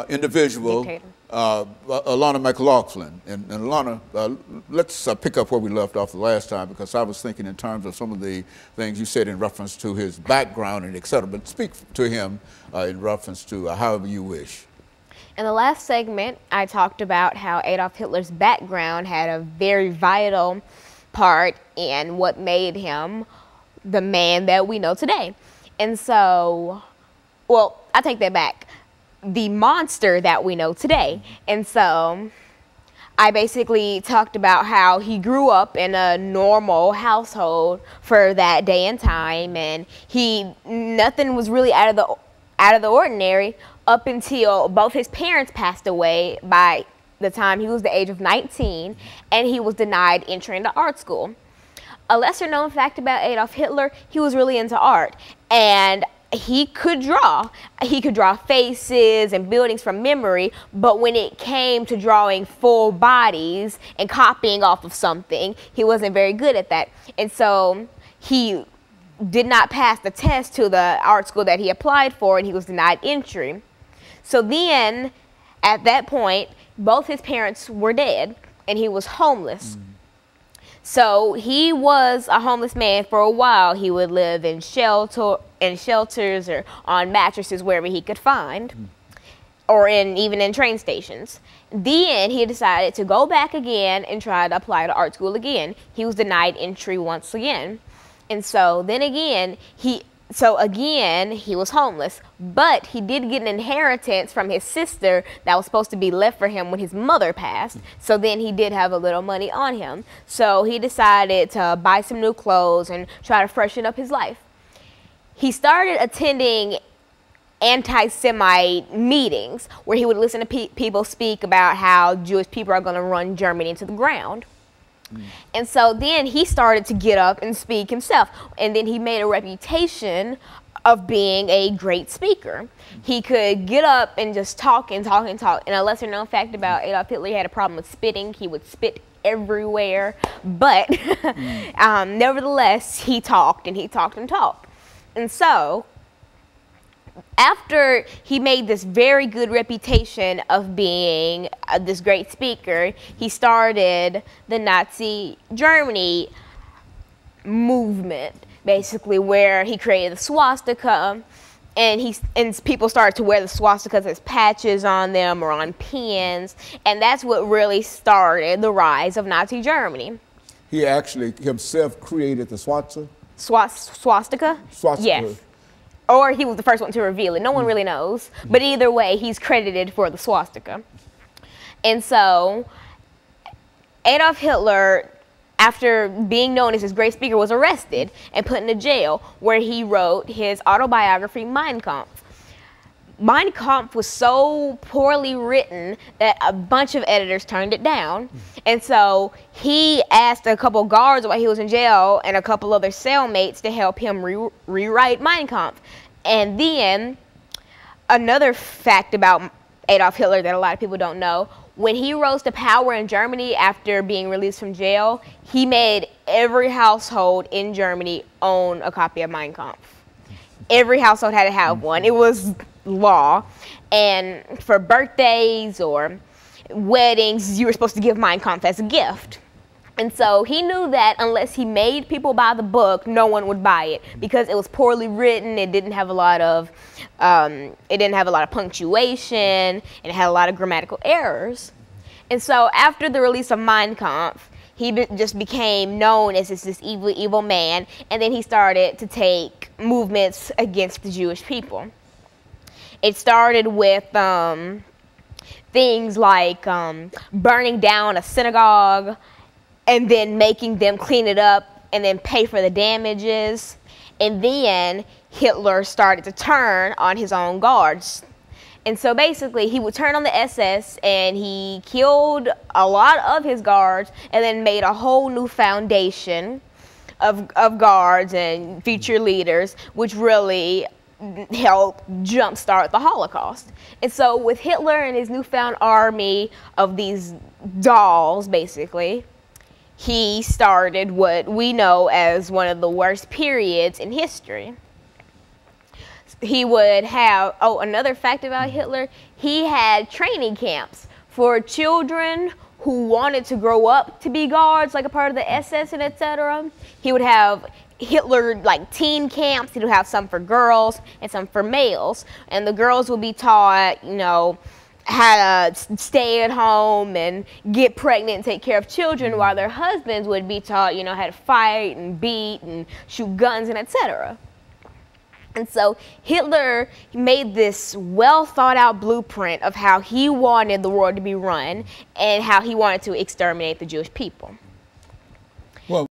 individual, Alana McLaughlin. And Alana, let's pick up where we left off the last time, because I was thinking in terms of some of the things you said in reference to his background and et cetera. But speak to him in reference to however you wish. In the last segment, I talked about how Adolf Hitler's background had a very vital part in what made him the man that we know today. And so, well, I take that back. The monster that we know today. And so I basically talked about how he grew up in a normal household for that day and time, and nothing was really out of the ordinary up until both his parents passed away by the time he was the age of 19, and he was denied entry into art school. A lesser known fact about Adolf Hitler, he was really into art, and he could draw. He could draw faces and buildings from memory, but when it came to drawing full bodies and copying off of something, he wasn't very good at that. And so he did not pass the test to the art school that he applied for, and he was denied entry. So then, at that point, both his parents were dead, and he was homeless. So he was a homeless man for a while. He would live in shelters or on mattresses wherever he could find, or even in train stations. Then he decided to go back again and try to apply to art school again. He was denied entry once again. And so then again, he was homeless, but he did get an inheritance from his sister that was supposed to be left for him when his mother passed. So then he did have a little money on him. So he decided to buy some new clothes and try to freshen up his life. He started attending anti-Semite meetings where he would listen to people speak about how Jewish people are going to run Germany into the ground. And so then he started to get up and speak himself. And then he made a reputation of being a great speaker. He could get up and just talk and talk and talk. And a lesser known fact about Adolf Hitler, he had a problem with spitting. He would spit everywhere. But nevertheless, he talked and he talked and talked. And so after he made this very good reputation of being this great speaker, he started the Nazi Germany movement, basically, where he created the swastika, and people started to wear the swastikas as patches on them or on pins, and that's what really started the rise of Nazi Germany. He actually himself created the swastika? Swastika? Swastika. Yes. Or he was the first one to reveal it. No one really knows. But either way, he's credited for the swastika. And so Adolf Hitler, after being known as his great speaker, was arrested and put into jail, where he wrote his autobiography, Mein Kampf. Mein Kampf was so poorly written that a bunch of editors turned it down. And so he asked a couple guards while he was in jail and a couple other cellmates to help him rewrite Mein Kampf. And then another fact about Adolf Hitler that a lot of people don't know, when he rose to power in Germany after being released from jail, he made every household in Germany own a copy of Mein Kampf. Every household had to have one. It was law. And for birthdays or weddings, you were supposed to give Mein Kampf as a gift. And so he knew that unless he made people buy the book, no one would buy it, because it was poorly written. It didn't have a lot of punctuation, and it had a lot of grammatical errors. And so after the release of Mein Kampf, he just became known as this evil, evil man, and then he started to take movements against the Jewish people. It started with things like burning down a synagogue, and then making them clean it up and then pay for the damages. And then Hitler started to turn on his own guards. And so basically he would turn on the SS, and he killed a lot of his guards and then made a whole new foundation of guards and future leaders, which really helped jumpstart the Holocaust. And so with Hitler and his newfound army of these dolls, basically, he started what we know as one of the worst periods in history. he would have, oh, another fact about Hitler, he had training camps for children who wanted to grow up to be guards, like a part of the SS and etc. He would have Hitler like teen camps. He would have some for girls and some for males, and the girls would be taught, you know, how to stay at home and get pregnant and take care of children, while their husbands would be taught, you know, how to fight and beat and shoot guns and etc. And so Hitler made this well thought out blueprint of how he wanted the world to be run and how he wanted to exterminate the Jewish people.